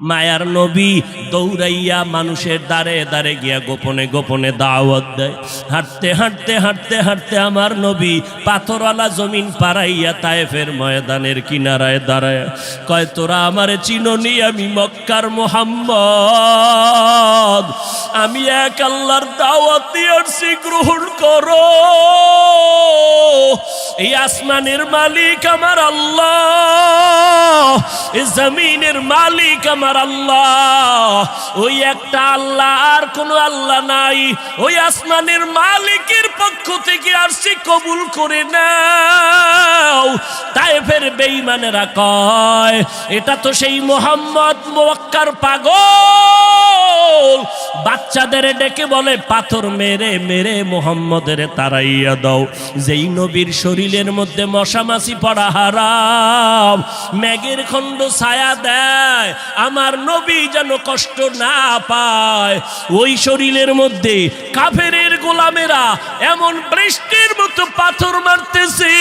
মায়ার নবী দৌড়াইয়া মানুষের দ্বারে দ্বারে গিয়া গোপনে গোপনে দাওয়াত দেয়। হাঁটতে হাঁটতে হাঁটতে হাঁটতে আমার নবী পাথরওয়ালা জমিন পারাইয়া তায়েফের ময়দানের কিনারায় দাঁড়ায় কয়, তোরা আমারে চিননি, আমি মক্কার মুহাম্মদ, আমি এক আল্লাহর দাওয়াত দিয়ে আসছি, গ্রহণ করো। এই আসমানের মালিক আমার আল্লাহ, এই জমিনের মালিক আমার আল্লাহ, ওই একটা আল্লাহ, আর কোনো আল্লাহ নাই। ওই আসমানের মালিকের পক্ষ থেকে আসছি, কবুল করে নাও। তায়েফের বেঈমানেরা কয়, এটা তো সেই মুহাম্মদ মক্কার পাগল, বাচ্চাদের ডেকে বলে পাথর মেরে মেরে মুহাম্মদের তাড়াইয়া দাও। যেই নবীর শরীরের মধ্যে মশা মাছি পড়া হারাম, মেঘের খণ্ড ছায়া দেয়, আমার নবী যেন কষ্ট না পায়, ওই শরীরের মধ্যে কাফেরের গোলামেরা এমন বৃষ্টির মতো পাথর মারতেছে,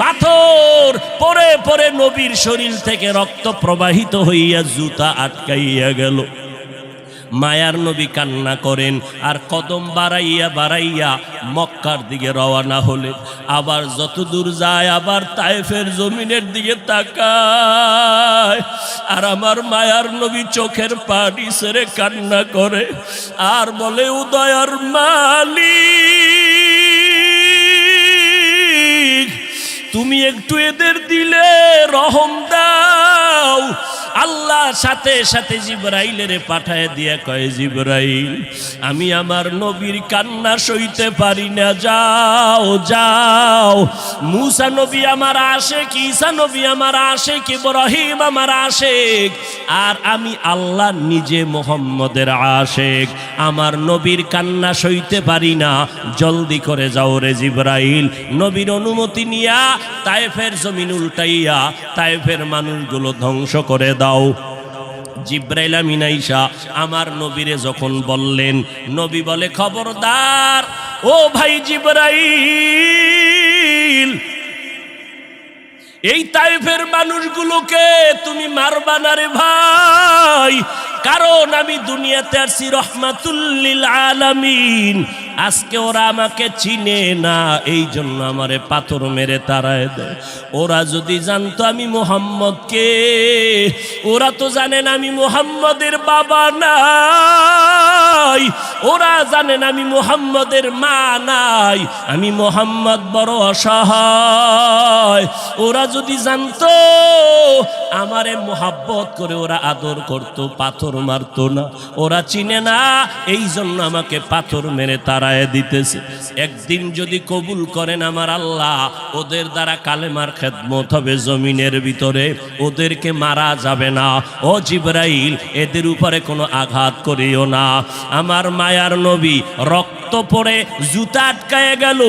পাথর পরে পরে নবীর শরীর থেকে রক্ত প্রবাহিত হইয়া জুতা আটকাইয়া গেল। মায়ার নবী কান্না করেন আর কদম বাড়াইয়া বাড়াইয়া মক্কার দিকে রওনা হলেন। আবার যত দূর যায় আবার তায়েফের জমিনের দিকে তাকায়, আর আমার মায়ার নবী চোখের পানি ছেড়ে কান্না করে আর বলে, উদয়ার মালিক, তুমি একটু এদের দিলে রহম দাও। আল্লাহ সাথে সাথে জিবরাইলের পাঠায় দিয়া কয়, জিবরাইল, আমি আমার নবীর কান্না সইতে পারি না, যাও যাও। মুসা নবী আমার আশেক, ঈসা নবী আমার আশেক, ইব্রাহিম আমার আশেক, আর আমি আল্লাহ নিজে মুহাম্মদের আশেক, আমার নবীর কান্না সইতে পারি না, জলদি করে যাও রে জিবরাইল। নবীর অনুমতি নিয়া তায়েফের জমিন উল্টাইয়া তায়েফের মানুষগুলো ধ্বংস করে দাও। জিবরাইল আমিন আইসা আমার নবীরে যখন বললেন, নবী বলে, খবরদার ও ভাই জিবরাইল, এই তায়েফের মানুষগুলোকে তুমি মারবা না রে ভাই, কারণ আমি দুনিয়াতে আসছি রহমাতুল লিল আলামিন। আজকে ওরা আমাকে চিনে না, এই জন্য আমারে পাথর মেরে তাড়ায় দেয়। ওরা যদি জানতো আমি মুহাম্মদকে, ওরা তো জানেন আমি মুহাম্মদের বাবা নাই, ওরা জানেন আমি মুহাম্মদের মা নাই, আমি মুহাম্মদ বড় অসহায়। ওরা যদি জানতো আমারে মোহাব্বত করে ওরা আদর করতো, পাথর মারতো না। ওরা চিনে না, এই জন্য আমাকে পাথর মেরে তাড়ায় দিতেছে। একদিন যদি কবুল করেন আমার আল্লাহ, ওদের দ্বারা কালেমার খেদমত হবে জমিনের ভিতরে, ওদেরকে মারা যাবে না। ও জিবরাইল, এদের উপরে কোনো আঘাত করিও না। আমার মায়ার নবী রক্ত পড়ে জুতা আটকায় গেল।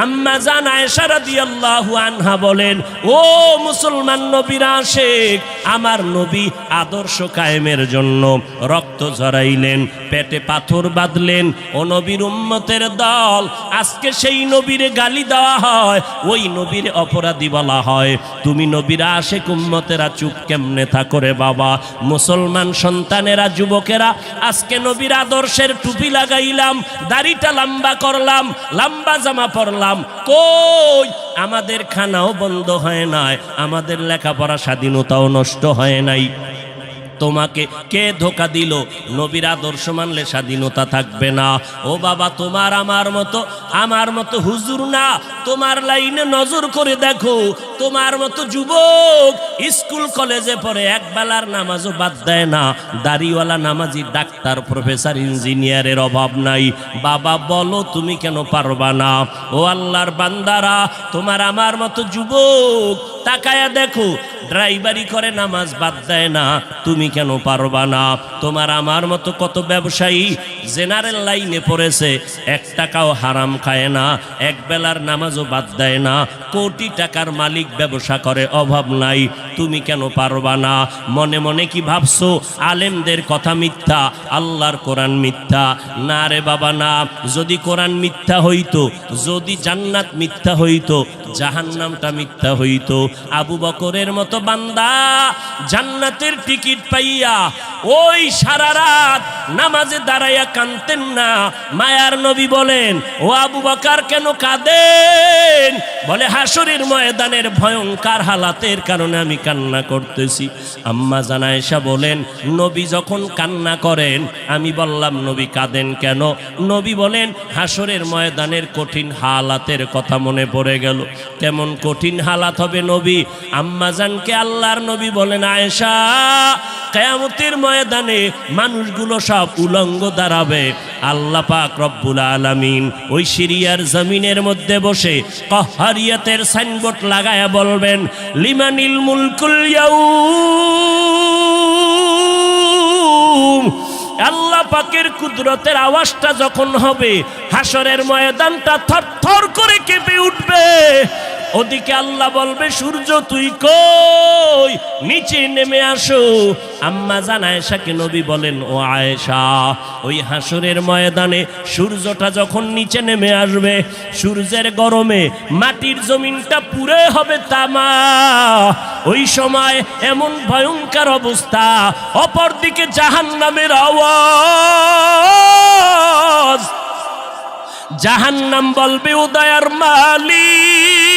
আম্মা জান আয়েশা রাদিয়াল্লাহু আনহা বলেন, ও মুসলমান নবীর আশিক, আমার নবী আদর্শ কায়েমের জন্য রক্ত ঝরাইলেন, পেটে পাথর বাঁধলেন। ও নবীর উম্মতের দল, আজকে সেই নবীরে গালি দেওয়া হয়, ওই নবীর অপরাধী বলা হয়। তুমি নবীর আশিক উম্মতেরা চুপ কেমনে থাকো রে বাবা? মুসলমান সন্তানেরা, যুবকেরা, আজকে নবীর আদর্শের টুপি লাগাইলাম, দাড়িটা লম্বা করলাম, লম্বা জামা পরলাম, কই আমাদের খানাও বন্ধ হয় নাই, আমাদের লেখাপড়া স্বাধীনতাও নষ্ট হয় নাই। তোমাকে কে ধোকা দিল? নবীর আদর্শ মানলে স্বাধীনতা থাকবে না। ও বাবা, তোমার আমার মতো হুজুর না, তোমার লাইনে নজর করে দেখো, তোমার মতো যুবক স্কুল কলেজে পড়ে একবেলার নামাজও বাদ দেয় না, দাড়িওয়ালা নামাজি ডাক্তার প্রফেসর ইঞ্জিনিয়ারের অভাব নাই। বাবা বলো, তুমি কেন পারবা না? ও আল্লাহর বান্দারা, তোমার আমার মতো যুবক তাকায়া দেখো, ড্রাইভারি করে নামাজ বাদ দেয় না, তুমি কেন পারবা না? তোমার আমার মতো কত ব্যবসায়ী জেনারেল লাইনে পড়েছে, 1 টাকাও হারাম খায় না, এক বেলার নামাজও বাদ দেয় না, কোটি টাকার মালিক, ব্যবসা করে, অভাব নাই, তুমি কেন পারবা না? মনে মনে কি ভাবছো আলেমদের কথা মিথ্যা, আল্লাহর কোরআন মিথ্যা? না রে বাবা না। যদি কোরআন মিথ্যা হইতো, যদি জান্নাত মিথ্যা হইতো, জাহান্নামটা মিথ্যা হইতো। আবু বকরের মতো বান্দা জান্নাতের টিকিট পাইয়া ওই সারা রাত নামাজে দাঁড়াইয়া কাঁদতেন না। মায়ার নবী বলেন, ও আবু বকর কেন কাঁদেন? বলে, হাসরের ময়দানের ভয়ঙ্কর হালাতের কারণে আমি কান্না করতেছি। আম্মা জান আয়েশা বলেন, নবী যখন কান্না করেন আমি বললাম, নবী কাঁদেন কেন? নবী বলেন, হাসরের ময়দানের কঠিন হালাতের কথা মনে পড়ে গেল। কেমন কঠিন হালাত হবে নবী? আম্মা জানকে আল্লাহর নবী বলেন, আয়েশা, কিয়ামতের ময়দানে মানুষগুলো সব উলঙ্গ দাঁড়াবে। আল্লাহ পাক রব্বুল আলামিন ওই সিরিয়ার জমিনের মধ্যে বসে কহারিয়াতের সাইনবোর্ড লাগায়া বলবেন, লিমানিল মুলকুল ইয়াউম। আল্লাহ পাকের কুদরতের আওয়াজটা যখন হবে, হাসরের ময়দানটা থরথর করে কেঁপে উঠবে। ওদিকে আল্লাহ বলবে, সূর্য তুই কই? নিচে নেমে আসো। আম্মা জান আয়েশাকে নবী বলেন, ও আয়েশা, ওই হাসরের ময়দানে সূর্যটা যখন নিচে নেমে আসবে, সূর্যের গরমে মাটির জমিনটা পুড়ে হবে তামা। ওই সময় এমন ভয়ঙ্কর অবস্থা, অপরদিকে জাহান্নামের আওয়াজ। জাহান্নাম বলবে, ও দয়ার মালিক,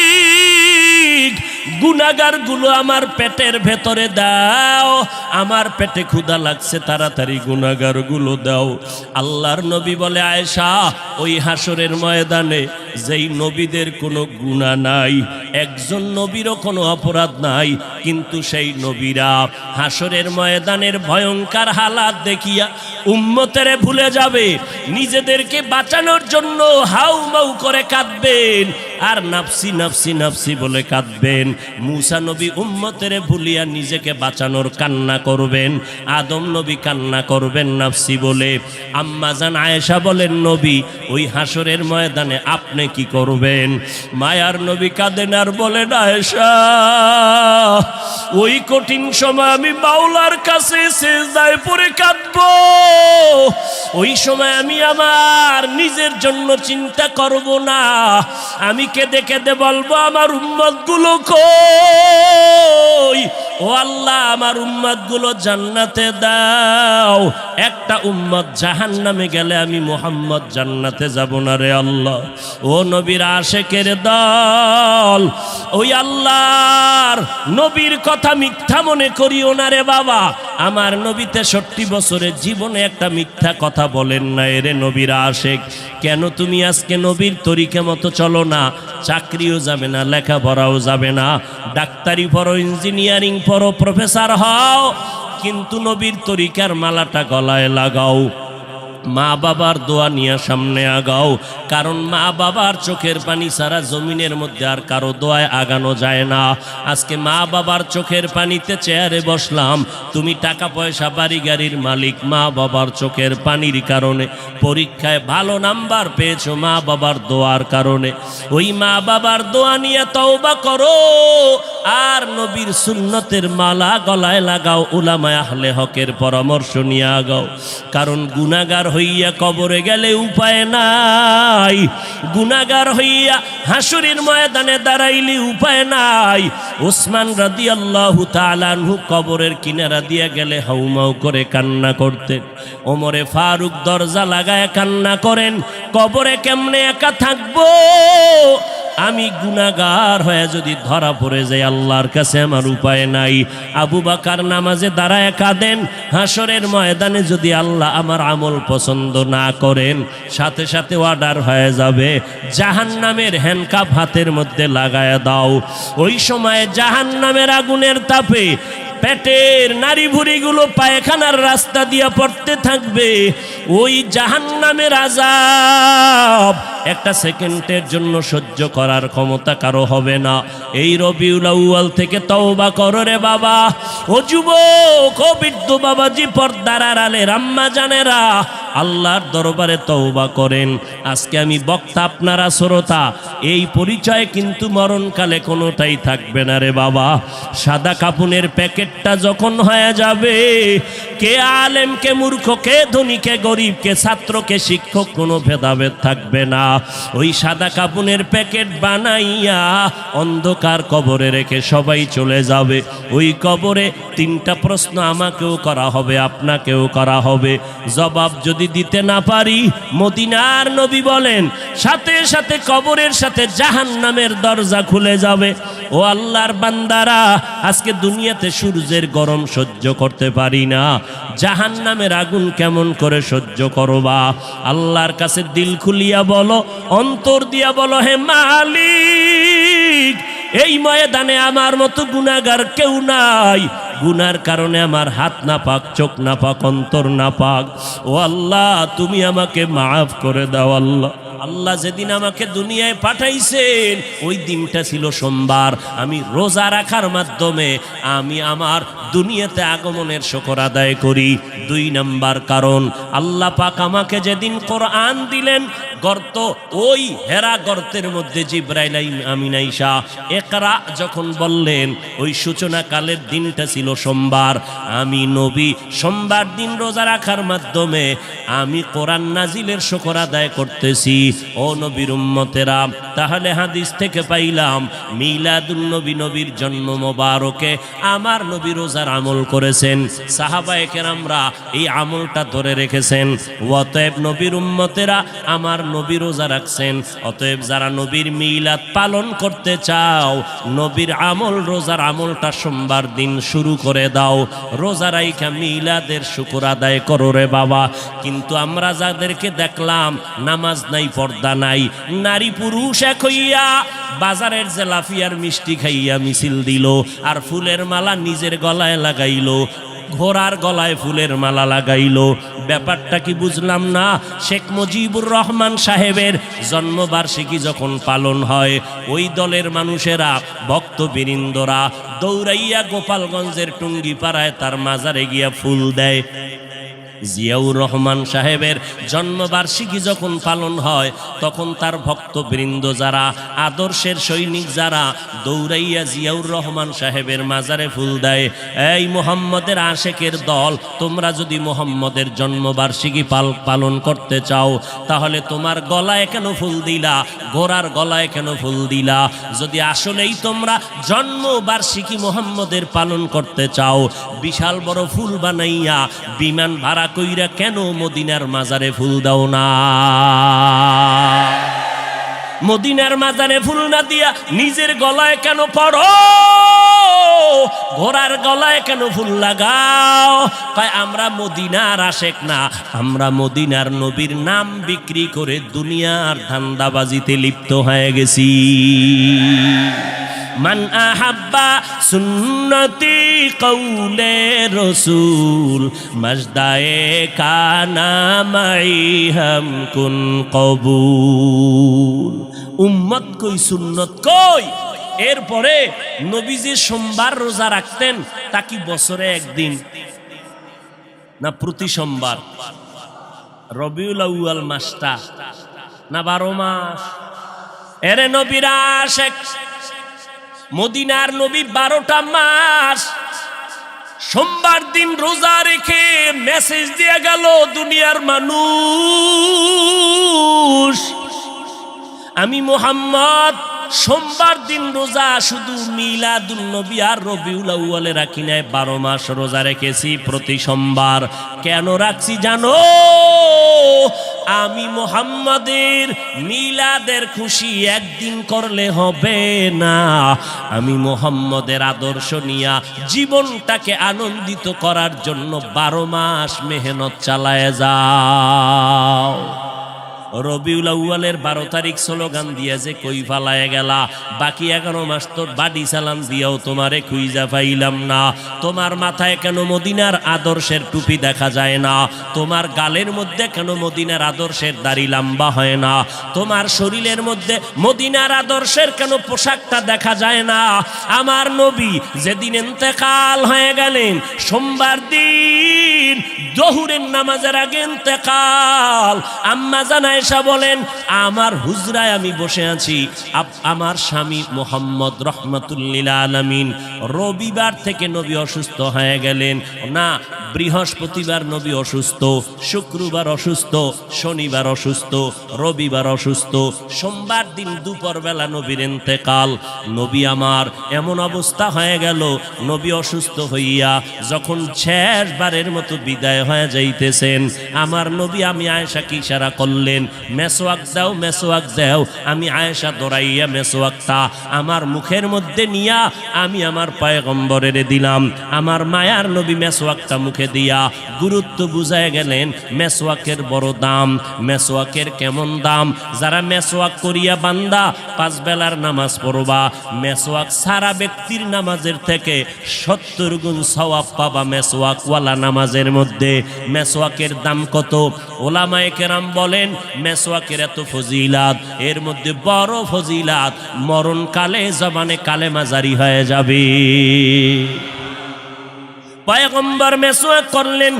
গুনাহগার গুলো আমার পেটের ভেতরে দাও, আমার পেটে ক্ষুধা লাগছে, তাড়াতাড়ি গুনাহগার গুলো দাও। আল্লাহর নবী বলে, আয়েশা, ওই হাসরের ময়দানে যেই নবীদের কোনো গুনাহ নাই, একজন নবীরও কোনো অপরাধ নাই, কিন্তু সেই নবীরা হাসরের ময়দানের ভয়ঙ্কর হালাত দেখিয়া উম্মতেরে ভুলে যাবে, নিজেদেরকে বাঁচানোর জন্য হাউমাউ করে কাঁদবেন আর নাফসি নাফসি নাফসি বলে কাঁদবেন। মূসা নবী উম্মতেরে ভুলিয়া নিজেকে বাঁচানোর কান্না করবেন, আদম নবী কান্না করবেন নাফসি বলে। আম্মা জান আয়েশা বলেন, নবী, ওই হাসরের ময়দানে আপনি কি করবেন? মায়ার নবী কাঁদেন আর বলেন, আয়েশা, ওই কঠিন সময় আমি মাওলার কাছে সিজদায় পড়ে কাঁদবো। ওই সময় আমি আমার নিজের জন্য চিন্তা করব না, আমি কেঁদে কেঁদে বলবো, আমার উম্মত গুলো কই? ও আল্লাহ, আমার উম্মত গুলো জান্নাতে দাও। একটা উম্মত জাহান্নামে গেলে আমি মুহাম্মদ জান্নাতে যাব না রে আল্লাহ। ও নবীর আশেকের দল, ওই আল্লাহর নবীর কথা মিথ্যা মনে করিও না রে বাবা। আমার নবী 63 বছরের জীবনে একটা মিথ্যা কথা বলেন না। এরে নবীর আশেক, কেন তুমি আজকে নবীর তরিকা মতো চলো না? চাকরিও যাবে না, লেখাপড়াও যাবে না, ডাক্তারি পড়ো, ইঞ্জিনিয়ারিং পড়ো, প্রফেসর হও, কিন্তু নবীর তরিকার মালাটা গলায় লাগাও। মা বাবার দোয়া নিয়ে সামনে আগাও, কারণ মা বাবার চোখের পানি ছাড়া জমিনের মধ্যে আর কারো দোয়ায় আগানো যায় না। আজকে মা বাবার চোখের পানিতে চেয়ারে বসলাম, তুমি টাকা পয়সা বাড়ি গাড়ির মালিক, মা বাবার চোখের পানির কারণে পরীক্ষায় ভালো নাম্বার পেয়েছো মা বাবার দোয়ার কারণে। ওই মা বাবার দোয়া নিয়ে তওবা করো আর নবীর সুন্নতের মালা গলায় লাগাও, উলামায়ে আহলে হকের পরামর্শ নিয়ে আগাও। কারণ গুনাহগার হইয়া কবরে গেলে উপায় নাই, গুনাহগার হইয়া হাসরের ময়দানে দাঁড়াইলে উপায় নাই। ওসমান রাদিয়াল্লাহু তাআলা আনহু কবরের কিনারা দিয়া গেলে হাউমাউ করে কান্না করতেন। ওমরে ফারুক দরজা লাগায় কান্না করেন, কবরে কেমনে একা থাকবো, আমি গুনাহগার হয়ে যদি ধরা পড়ে যাই, আল্লাহর কাছে আমার উপায় নাই। আবু বকর নামাজে দাঁড়ায় কাঁদেন, হাসরের ময়দানে যদি আল্লাহ আমার আমল পছন্দ না করেন, সাথে সাথে অর্ডার হয়ে যাবে, জাহান্নামের হ্যান্ডকাপ হাতের মধ্যে লাগায়া দাও। ওই সময়ে জাহান্নামের আগুনের তাপে পেটের নারী ভুঁড়িগুলো পায়খানার রাস্তা দিয়ে পড়তে থাকবে। ওই জাহান্নামের আযাব একটা সেকেন্ডের জন্য সহ্য করার ক্ষমতা কারো হবে না। এই রবিউল আউয়াল থেকে তওবা করো রে বাবা। ও যুবক, ও বৃদ্ধ বাবাজি, পর্দার আড়ালের আম্মা জানেরা, আল্লাহর দরবারে তওবা করেন। আজকে আমি বক্তা, আপনারা শ্রোতা, এই পরিচয় কিন্তু মরণকালে কোনোটাই থাকবে না রে বাবা। সাদা কাপুনের প্যাকেটটা যখন হয়ে যাবে, কে আলেম, কে মূর্খ, কে ধনী, কে গরিব, কে ছাত্র, কে শিক্ষক, কোনো ভেদাভেদ থাকবে না। ওই সাদা কাপড়ের প্যাকেট বানাইয়া অন্ধকার কবরে রেখে সবাই চলে যাবে। ওই কবরে তিনটা প্রশ্ন আমাকেও করা হবে, আপনাকেও করা হবে। জবাব যদি দিতে না পারি, মদিনার নবী বলেন সাথে সাথে কবরের সাথে জাহান্নামের দরজা খুলে যাবে। ও আল্লাহর বান্দারা, আজকে দুনিয়াতে সূর্যের গরম সহ্য করতে পারি না, জাহান্নামের আগুন কেমন করে সহ্য করবা? আল্লাহর কাছে দিল খুলিয়া বলো, অন্তর দিয়া বলো, হে মালিক, এই ময়দানে আমার মতো গুনাহগার কেউ নাই। গুনার কারণে আমার হাত না পাক, চোখ না পাক, অন্তর না পাক। ও আল্লাহ, তুমি আমাকে মাফ করে দাও। আল্লাহ আল্লাহ যেদিন আমাকে দুনিয়ায় পাঠাইছেন ওই দিনটা ছিল সোমবার। আমি রোজা রাখার মাধ্যমে আমি আমার দুনিয়াতে আগমনের শুকর আদায় করি। 2 নাম্বার কারণ, আল্লাহ পাক আমাকে যেদিন কোরআন দিলেন, গর্ত, ওই হেরা গর্তের মধ্যে জিবরাইল আমিন আইসা ইকরা যখন বললেন, ওই সূচনা কালের দিনটা ছিল সোমবার। আমি নবী সোমবার দিন রোজা রাখার মাধ্যমে আমি কোরআন নাজিলের শুকর আদায় করতেছি। ও নবীর উম্মতেরা, তাহলে হাদিস থেকে পাইলাম মিলাদুন নবী, নবীর জন্ম মোবারকে আমার নবী রোজার আমল করেছেন। সাহাবায়ে কেরামরা এই আমলটা ধরে রেখেছেন। অতএব নবীর উম্মতেরা আমার নবী রোজা রাখছেন। অতএব যারা নবীর মিলাদ পালন করতে চাও, নবীর আমল, রোজার আমলটা সোমবার দিন শুরু করে দাও। রোজা রাইখা মিলাদের শুকর আদায় করো রে বাবা। কিন্তু আমরা যাদেরকে দেখলাম নামাজ নাই, পর্দা নাই, নারী পুরুষ এক হইয়া বাজারের জেলাফিয়ার মিষ্টি খাইয়া মিছিল দিল, আর ফুলের মালা নিজের গলায় লাগাইলো, ঘোড়ার গলায় ফুলের মালা লাগাইলো। ব্যাপারটা কি বুঝলাম না। শেখ মুজিবুর রহমান সাহেবের জন্মবার্ষিকী যখন পালন হয়, ওই দলের মানুষেরা, ভক্তবৃন্দরা দৌড়াইয়া গোপালগঞ্জের টুঙ্গিপাড়ায় তার মাজারে গিয়া ফুল দেয়। জিয়াউর রহমান সাহেবের জন্মবার্ষিকী যখন পালন হয়, তখন তার ভক্তবৃন্দ যারা, আদর্শের সৈনিক যারা, দৌড়াইয়া জিয়াউর রহমান সাহেবের মাজারে ফুল দেয়। এই মুহাম্মদের আশেকের দল, তোমরা যদি মুহাম্মদের জন্মবার্ষিকী পালন করতে চাও, তাহলে তোমার গলায় কেন ফুল দিলা, ঘোড়ার গলায় কেন ফুল দিলা? যদি আসলেই তোমরা জন্মবার্ষিকী মুহাম্মদের পালন করতে চাও, বিশাল বড় ফুল বানাইয়া বিমান ভাড়া কইরা কেন মদিনার মাজারে ফুল দাও না? মদিনার মাজারে ফুল না দিয়া নিজের গলায় কেন পড়ো? ঘোড়ার গলায় কেন ফুল লাগাও? তাই আমরা মদিনার আশেক না, আমরা মদিনার নবীর নাম বিক্রি করে দুনিয়ার ধান্দাবাজিতে লিপ্ত হয়ে গেছি। মান আহাব্বা সুন্নতি কৌলে রসুল মজদায়ে কানা মাই হাম কুন কবুল। উম্মত কই, সুন্নত কই? এরপরে নবীজি সোমবার রোজা রাখতেন, তা কি বছরে একদিন না প্রতি সোমবার? রবিউল আউয়াল মাসটা না 12 মাস? এরে নবীর আশেক, মদিনার নবী 12টা মাস সোমবার দিন রোজা রেখে মেসেজ দিয়ে গেল দুনিয়ার মানুষ, আমি মুহাম্মদ সোমবার দিন রোজা শুধু মিলাদুন নবী আর রবিউল আউয়ালে রাখি নাই, 12 মাস রোজা রেখেছি প্রতি সোমবার। কেন রাখছি জানো? আমি মুহাম্মাদের মিলাদের খুশি একদিন করলে হবে না, আমি মুহাম্মাদের আদর্শ নিয়া জীবনটাকে আনন্দিত করার জন্য 12 মাস মেহনত চালায় যাও। রবিউল আউয়ালের 12 তারিখ স্লোগান দিয়া যে কই ফালায় গেলা, বাকি 11 মাস তো বাড়ি সালাম দিয়াও তোমারে খুঁজা পাইলাম না। তোমার মাথায় কেন মদিনার আদর্শের টুপি দেখা যায় না? তোমার গালের মধ্যে কেন মদিনার আদর্শের দাড়ি লম্বা হয় না? তোমার শরীরের মধ্যে মদিনার আদর্শের কেন পোশাকটা দেখা যায় না? আমার নবী যেদিন ইন্তেকাল হয়ে গেলেন, সোমবার দিন জোহরের নামাজের আগে ইন্তেকাল, আম্মা জানায় আয়েশা বলেন, আমার হুজরায় আমি বসে আছি, আমার স্বামী মুহাম্মদ রহমাতুল্লিল আলামিন রবিবার থেকে নবী অসুস্থ হয়ে গেলেন না, বৃহস্পতিবার নবী অসুস্থ, শুক্রবার অসুস্থ, শনিবার অসুস্থ, রবিবার অসুস্থ, সোমবার দিন দুপুর বেলা নবীর ইন্তেকাল। নবী আমার এমন অবস্থা হয়ে গেল, নবী অসুস্থ হইয়া যখন শেষবারের মতো বিদায় হয়ে যাইতেছেন, আমার নবী আমি আয়েশাকে ইশারা করলেন, মেসওয়াক দাও, মেসওয়াক দাও। আমি আয়েশা দৌড়াইয়া মেসওয়াকটা আমার মুখের মধ্যে নিয়া আমি আমার পয়গম্বরের দিলাম। আমার মায়ার নবী মেসওয়াকটা মুখে দিয়া গুরুত্ব বুঝায় গেলেন, মেসওয়াকের বড় দাম। মেসওয়াকের কেমন দাম? যারা মেসওয়াক করিয়া বান্দা 5 বেলার নামাজ পড়বা, মেসওয়াক সারা ব্যক্তির নামাজের থেকে 70 গুণ সওয়াব পাবা মেসওয়াক ওয়ালা নামাজের মধ্যে। মেসওয়াকের দাম কত? ওলামায়ে কেরাম বলেন, মেসওয়াকের এত ফজিলাত, এর মধ্যে বড় ফজিলাত, মরণকালে জবানে কালেমা জারি হয়ে যাবে। পয়গম্বর মেসওয়াক করলেন,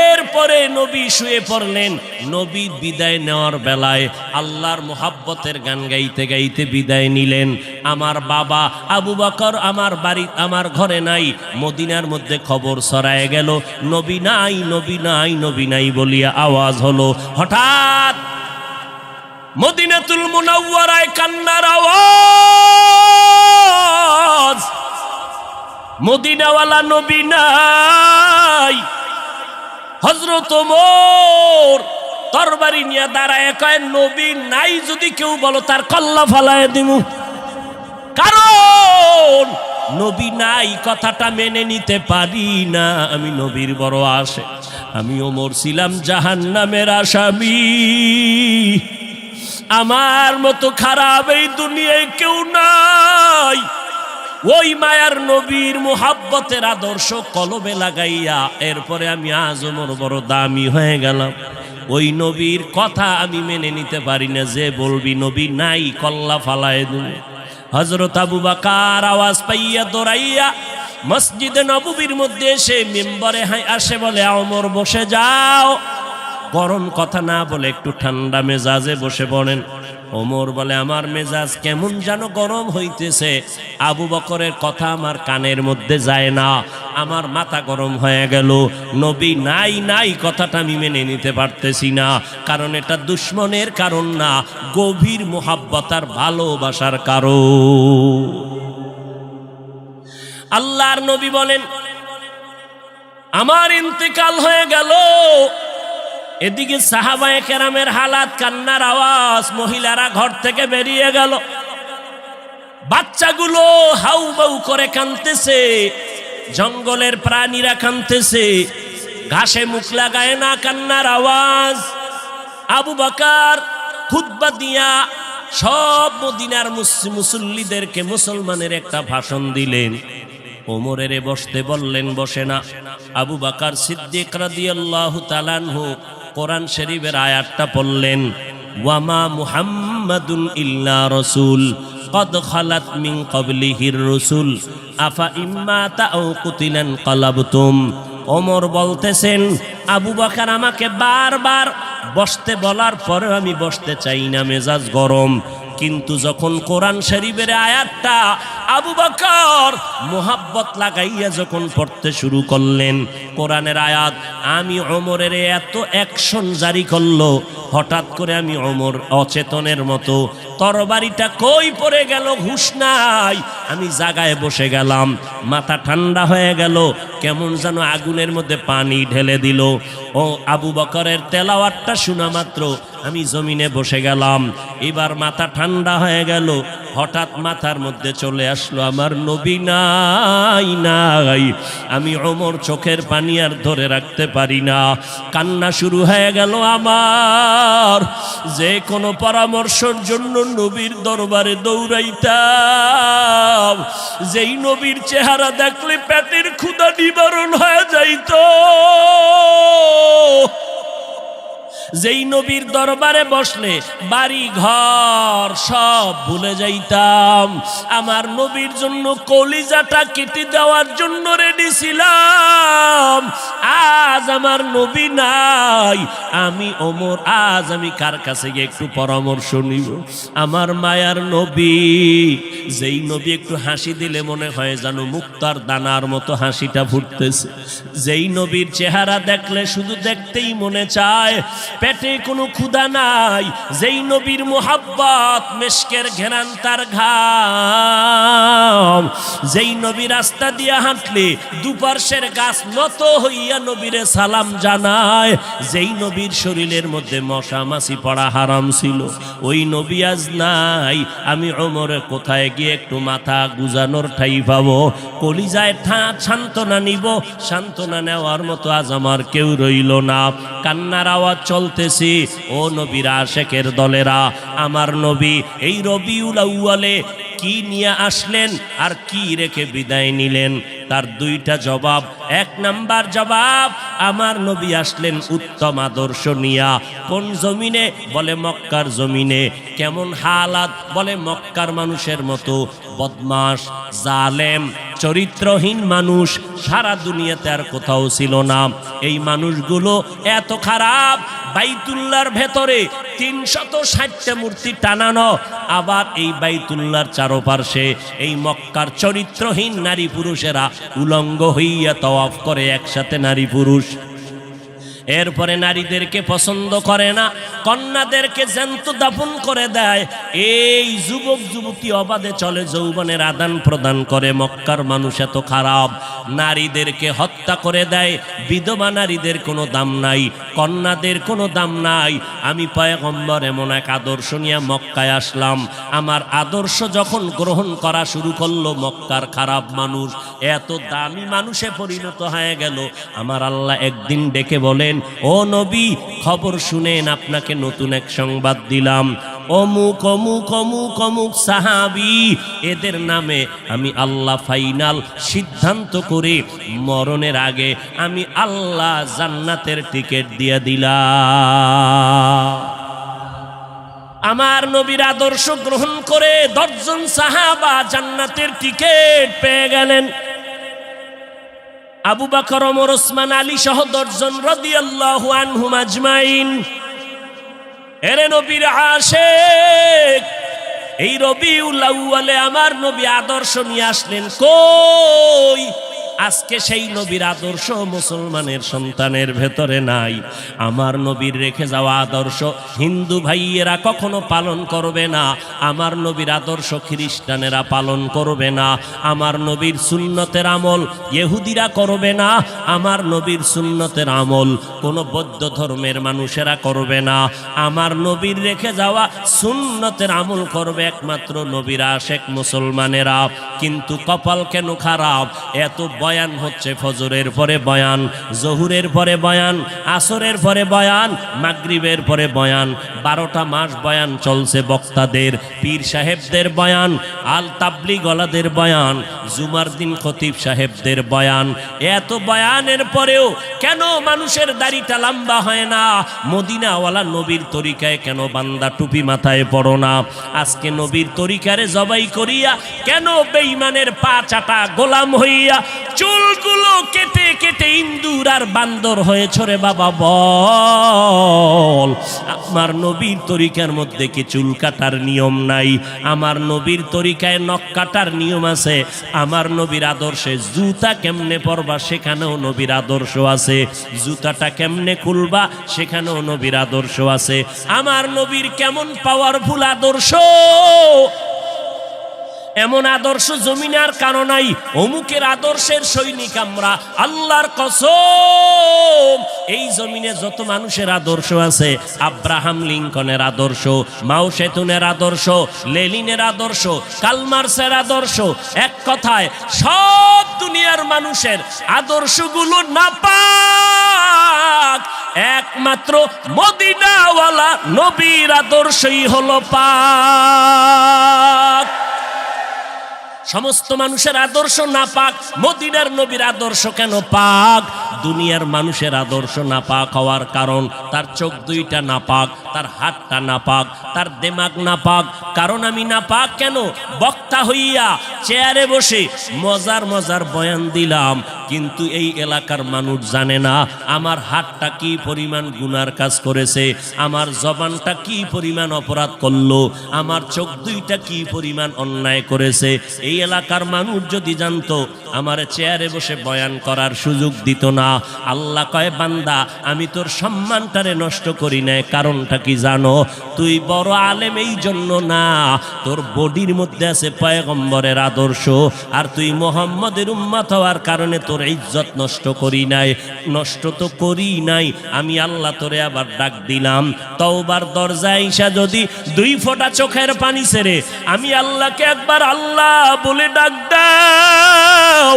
এরপরে নবী শুয়ে পড়লেন। নবী বিদায় নেওয়ার বেলায় আল্লাহর মোহাব্বতের গান গাইতে গাইতে বিদায় নিলেন। আমার বাবা আবু বকর আমার বাড়ি, আমার ঘরে নাই, মদিনার মধ্যে খবর ছড়ায় গেল, নবী নাই, নবী নাই, নবী নাই বলিয়া আওয়াজ হলো। হঠাৎ মদিনাতুল মুনাওয়ারায় কান্নার আওয়াজ, মদিনাওয়ালা নবী নাই। হযরত ওমর তরবারি নিয়ে দাঁড়ায় কয়, নবী নাই যদি কেউ বলো তার কল্লা ফালায় দিমু। কারণ নবী নাই কথাটা মেনে নিতে পারি না, আমি নবীর বড় আশে। আমি ওমর ছিলাম জাহান্নামের আসামি, আমার মতো খারাপ এই দুনিয়ায় কেউ নাই। ওই মায়ার নবীর মুহাব্বতের আদর্শ কলবে লাগাইয়া এরপরে আমি আজ ওমর বড় দামি হয়ে গেলাম। ওই নবীর কথা আমি মেনে নিতে পারি না, যে বলবি নবী নাই কল্লা ফালায় দিন। হযরত আবু বকর আওয়াজ পাইয়া দৌড়াইয়া মসজিদে নববীর মধ্যে এসে মিম্বরে আসে, বলে ওমর বসে যাও। গরম কথা না বলে একটু ঠান্ডা মেজাজে বসে পড়েন। ওমর বলে, আমার মেজাজ কেমন যেন গরম হইতেছে, আবু বকরের কথা আমার কানের মধ্যে যায় না, আমার মাথা গরম হয়ে গেল। নবী নাই নাই কথাটা আমি মেনে নিতে পারতেছি না, কারণ এটা দুশ্মনের কারণ না, গভীর মোহাব্বত আর ভালোবাসার কারণ। আল্লাহর নবী বলেন, আমার ইন্তেকাল হয়ে গেল। এদিকে সাহাবায়ে কেরামের হালাত, কান্নার আওয়াজ, মহিলারা ঘর থেকে বেরিয়ে গেল, বাচ্চাগুলো হাউ বাউ করে কাঁদতেছে, জঙ্গলের প্রাণীরা কাঁদতেছে, ঘাসে মুখ লাগায় না, কান্নার আওয়াজ। আবু বকর খুতবা দিয়া সব মদিনার মুসল্লিদেরকে মুসলমানের একটা ভাষণ দিলেন। ওমরের বসতে বললেন, বসে না। আবু বকর সিদ্দিক রাদিয়াল্লাহু তাআলা আনহু কোরআন শরীফের আয়াতটা পড়লেন, ওয়ামা মুহাম্মাদুন ইল্লা রাসূল কদ খালাত মিন ক্বাবলিহির রাসূল আফা ইম্মাতা আও কুতিলান কালাবতুম। ওমর বলতেছেন, আবু বকর আমাকে বারবার বসতে বলার পরে আমি বসতে চাই না, মেজাজ গরম। কিন্তু যখন কোরআন শরীফের আয়াতটা আবু বকর মোহাব্বত লাগাইয়া যখন পড়তে শুরু করলেন, কোরআনের আয়াত, আমি ওমরের এত অ্যাকশন জারি করলো, হঠাৎ করে আমি ওমর অচেতনের মতো, তরবারিটা কই পড়ে গেল হুঁশ নাই, আমি জায়গায় বসে গেলাম, মাথা ঠান্ডা হয়ে গেল, কেমন যেন আগুনের মধ্যে পানি ঢেলে দিল। ও আবু বকরের তেলাওয়াতটা শোনা মাত্র আমি জমিনে বসে গেলাম। এবার মাথা ঠান্ডা হয়ে গেল, হঠাৎ মাথার মধ্যে চলে আসলো আমার নবী নাই নাই। আমি ওমর চোখের পানি আর ধরে রাখতে পারি না, কান্না শুরু হয়ে গেল আমার। যে কোনো পরামর্শের জন্য নবীর দরবারে দৌড়াইতাম, যেই নবীর চেহারা দেখলে পেটের ক্ষুধা নিবারণ হয়ে যাইত, যেই নবীর দরবারে বসলে বাড়ি ঘর সব ভুলে যাইতাম, আমার নবীর জন্য কলিজাটা কেটে দেওয়ার জন্য রেডি ছিলাম। আজ আমার নবী নাই, আমি ওমর আজ আমি কার কাছে গিয়ে একটু পরামর্শ নিব? আমার মায়ার নবী, যেই নবী একটু হাসি দিলে মনে হয় যেন মুক্তার দানার মতো হাসিটা ফুটতেছে, যেই নবীর চেহারা দেখলে শুধু দেখতেই মনে চায়, পেটে কোনো ক্ষুধা নাই, যেই নবীর মোহাব্বত মেশকের ঘেরান তার ঘাম, যেই নবী রাস্তা দিয়ে হাঁটলে দুপার্শ্বের গাছ নত হইয়া নবীরে সালাম জানায়, যেই নবীর শরীরের মধ্যে মশা মাছি পড়া হারাম ছিল, ওই নবী আজ নাই। আমি ওমরে কোথায় গিয়ে একটু মাথা গুজানোর ঠাই পাবো, কলিজায় সান্ত্বনা নিব? সান্ত্বনা নেওয়ার মতো আজ আমার কেউ রইল না। কান্নার আওয়াজ চলতেছি। ও নবীর আশেকের দলেরা, আমার নবী এই রবিউল আউয়ালে কি নিয়ে আসলেন আর কি রেখে বিদায় নিলেন? তার দুইটা জবাব। এক নাম্বার জবাব, আমার নবী আসলেন উত্তম আদর্শ নিয়া। কোন জমিনে? বলে মক্কার জমিনে। কেমন হালাত? বলে মক্কার মানুষের মতো বদমাশ, জালেম, চরিত্রহীন মানুষ সারা দুনিয়াতে আর কোথাও ছিল না। এই মানুষগুলো এত খারাপ, বাইতুল্লাহর ভেতরে 360টা মূর্তি টানানো, আবার এই বাইতুল্লাহর চারপাশে এই মক্কার চরিত্রহীন নারী পুরুষেরা উলঙ্গ হইয়া তওয়াফ করে একসাথে নারী পুরুষ। এরপরে নারীদেরকে পছন্দ করে না, কন্যাদেরকে জ্যান্ত দাফন করে দেয়। এই যুবক যুবতী অবাধে চলে, যৌবনের আদান প্রদান করে। মক্কার মানুষ এত খারাপ, নারীদেরকে হত্যা করে দেয়। বিধবা নারীদের কোনো দাম নাই, কন্যাদের কোনো দাম নাই। আমি পয়গম্বর এমন এক আদর্শ নিয়ে মক্কায় আসলাম। আমার আদর্শ যখন গ্রহণ করা শুরু করলো, মক্কার খারাপ মানুষ এত দামি মানুষে পরিণত হয়ে গেল। আমার আল্লাহ একদিন ডেকে বলেন, ও নবী, খবর শুনেন, আপনাকে নতুন এক সংবাদ দিলাম। অমুক অমুক অমুক অমুক সাহাবী, এদের নামে আমি আল্লাহ ফাইনাল সিদ্ধান্ত করে মরণের আগে আমি আল্লাহ জান্নাতের টিকিট দিয়ে দিলাম। আমার নবীর আদর্শ গ্রহণ করে 10 জন সাহাবা জান্নাতের টিকিট পেয়ে গেলেন। আবু বকর, ওমর, ওসমান, আলী সহ 10 জন রাদিয়াল্লাহু আনহুম আজমাইন। এরে নবীর আশিক, এই রবিউল আউয়ালে আমার নবী আদর্শ নিয়ে আসলেন। কই? আজকে সেই নবীর আদর্শ মুসলমানের সন্তানের ভেতরে নাই। আমার নবীর রেখে যাওয়া আদর্শ হিন্দু ভাইয়েরা কখনো পালন করবে না। আমার নবীর আদর্শ খ্রিস্টানেরা পালন করবে না। আমার নবীর সুন্নতের আমল ইহুদিরা করবে না। আমার নবীর সুন্নতের আমল কোনো বৌদ্ধ ধর্মের মানুষেরা করবে না। আমার নবীর রেখে যাওয়া সুন্নতের আমল করবে একমাত্র নবীর আশেক মুসলমানেরা। কিন্তু কপাল কেন খারাপ, এত বয়ান হচ্ছে, ফজরের পরে বয়ান, জহুরের পরে বয়ান, আসরের পরে বয়ান, মাগরিবের পরে বয়ান, 12টা মাস বয়ান চলছে বক্তাদের, পীর সাহেবদের বয়ান, আল তাবলিগওয়ালাদের বয়ান, জুমার দিন খতিব সাহেবদের বয়ান। এত বয়ানের পরেও কেন মানুষের দাড়িটা লম্বা হয় না? মদিনাওয়ালা নবীর তরিকায় কেন বান্দা টুপি মাথায় পড়ো না? আজকে নবীর তরিকারে জবাই করিয়া কেন বেঈমানের পা চাটা গোলাম হইয়া চুলগুলো কেটে কেটে ইন্দুর আর বান্দর হয়েছ রে বাবা? বল, আমার নবীর তরিকার মধ্যে কি চুল কাটার নিয়ম নাই? আমার নবীর তরিকায় নখ কাটার নিয়ম আছে। আমার নবীর আদর্শে জুতা কেমনে পরবা সেখানেও নবীর আদর্শ আছে। জুতাটা কেমনে খুলবা সেখানেও নবীর আদর্শ আছে। আমার নবীর কেমন পাওয়ারফুল আদর্শ! এমন আদর্শ জমিনে আর কারো নাই। অমুকের আদর্শের সৈনিক আমরা, আল্লাহর কসম। এই জমিনে যত মানুষের আদর্শ আছে, আব্রাহাম লিঙ্কনের আদর্শ, মাও সেতুনের আদর্শ, লেনিনের আদর্শ, কালমার্সের আদর্শ, এক কথায় সব দুনিয়ার মানুষের আদর্শগুলো নাপাক। একমাত্র মদিনাওয়ালা নবীর আদর্শই হলো পাক। সমস্ত মানুষের আদর্শ না পাক, মদিনার নবীর আদর্শ কেন পাক? দুনিয়ার মানুষের আদর্শ না পাক হওয়ার কারণ তার চোখ দুইটা না পাক, তার হাতটা না পাক, তার দেমাগ না পাক। কারণ আমি না পাক কেন? বক্তা হইয়া চেয়ারে বসে মজার মজার বয়ান দিলাম, কিন্তু এই এলাকার মানুষ জানে না আমার হাতটা কি পরিমাণ গুনার কাজ করেছে, আমার জবানটা কি পরিমাণ অপরাধ করলো, আমার চোখ দুইটা কি পরিমাণ অন্যায় করেছে। এই এলাকার মানুষ যদি জানতো, আমার চেয়ারে বসে বয়ান করার সুযোগ দিত না। আল্লাহ কয়, বান্দা আমি তোর সম্মানটারে নষ্ট করি নাই। কারণটা কি জানো? তুই বড় আলেম এই জন্য না, তোর বডির মধ্যে আছে পয়গম্বরের আদর্শ, আর তুই মুহাম্মদের উম্মত হওয়ার কারণে তোর ইজ্জত নষ্ট করি নাই। নষ্ট তো করি নাই, আমি আল্লাহ তোরে আবার ডাক দিলাম, তওবার দরজায় আইসা যদি 2 ফোঁটা চোখের পানি ছেড়ে আমি আল্লাহকে একবার আল্লাহ বলে ডাক দাও,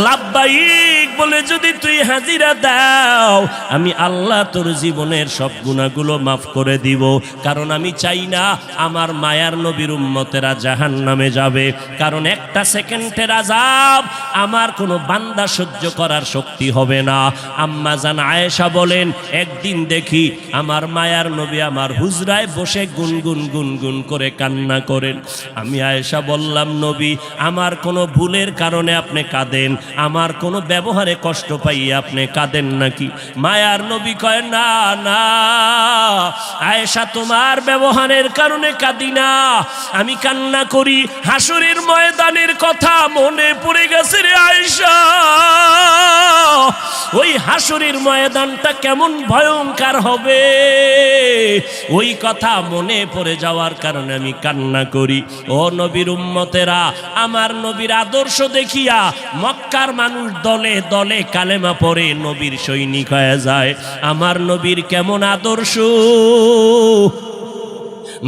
লাব্বাইক বলে যদি তুই হাজিরা দাও, আমি আল্লাহ তোর জীবনের সব গুনাহগুলো মাফ করে দিব। কারণ আমি চাই না আমার মায়ার নবীর উম্মতেরা জাহান্নামে যাবে। কারণ একটা সেকেন্ডের আযাব আমার কোনো বান্দা সহ্য করার শক্তি হবে না। আম্মা জান আয়েশা বলেন, একদিন দেখি আমার মায়ার নবী আমার হুজরায় বসে গুনগুন গুনগুন করে কান্না করেন। আমি আয়েশা বললাম, নবী আমার কোনো ভুলের কারণে আপনি কাঁদেন, আমার কোনো ব্যবহারে কষ্ট পাইয়ে আপনি কাঁদেন নাকি? মায়ার নবী কয়, না না আয়েশা, তোমার ব্যবহারের কারণে কাঁদি না, আমি কান্না করি হাসরের ময়দানের কথা মনে পড়ে গেছে রে আয়েশা। ওই হাসরের ময়দানটা কেমন ভয়ঙ্কর হবে, ওই কথা মনে পড়ে যাওয়ার কারণে আমি কান্না করি। ও নবীর উম্মতেরা, আমার নবীর আদর্শ দেখিয়া মক্কার মানুষ দলে দলে কালেমা পড়ে নবীর সৈনিক হয়ে যায়। আমার নবীর কেমন আদর্শ!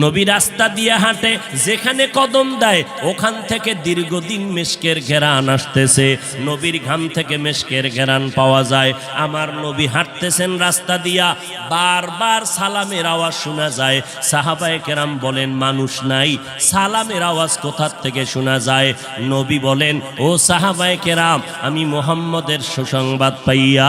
নবী রাস্তা দিয়ে হাঁটে, যেখানে কদম দেয় ওখান থেকে দীর্ঘদিন মেশকের ঘেরান আসতেছে, নবীর ঘাম থেকে মেশকের ঘেরান পাওয়া যায়। আমার নবী হাঁটতেছেন রাস্তা দিয়া, বারবার সালামের আওয়াজ শোনা যায়। সাহাবায়ে কেরাম বলেন, মানুষ নাই, সালামের আওয়াজ কোথার থেকে শোনা যায়? নবী বলেন, ও সাহাবায়ে কেরাম, আমি মুহাম্মদের সুসংবাদ পাইয়া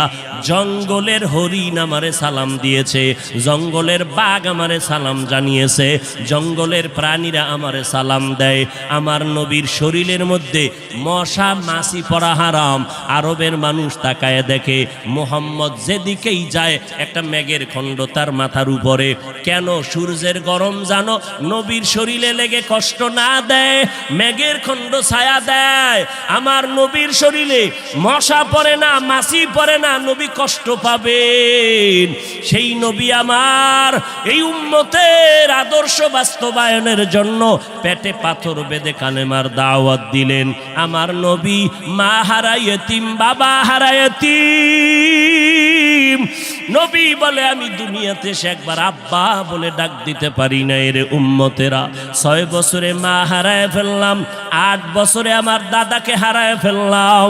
জঙ্গলের হরিণ আমারে সালাম দিয়েছে, জঙ্গলের বাঘ আমারে সালাম জানিয়েছে, জঙ্গলের প্রাণীরা আমারে সালাম দেয়। আমার নবীর শরীরের মধ্যে মশা মাছি পড়া হারাম। আরবের মানুষ তাকায় দেখে, মুহাম্মদ যেদিকেই যায় একটা মেঘের খণ্ড তার মাথার উপরে। কেন? সূর্যের গরম জানো নবীর শরীরে লেগে কষ্ট না দেয়, মেঘের খণ্ড ছায়া দেয়। আমার নবীর শরীরে মশা পড়ে না, মাছি পড়ে না, নবী কষ্ট পাবেন। সেই নবী আমার এই উম্মতের আদর্শ বাস্তবায়নের জন্য পেটে পাথর বেঁধে কালেমার দাওয়াত দিলেন। আমার নবী মা হারা ইয়েতিম, বাবা হারা ইয়েতিম। নবী বলে, আমি দুনিয়াতে সে একবার আব্বা বলে ডাক দিতে পারি না। এর উম্মতেরা, 6 বছরে মা হারায় ফেললাম, 8 বছরে আমার দাদাকে হারায় ফেললাম।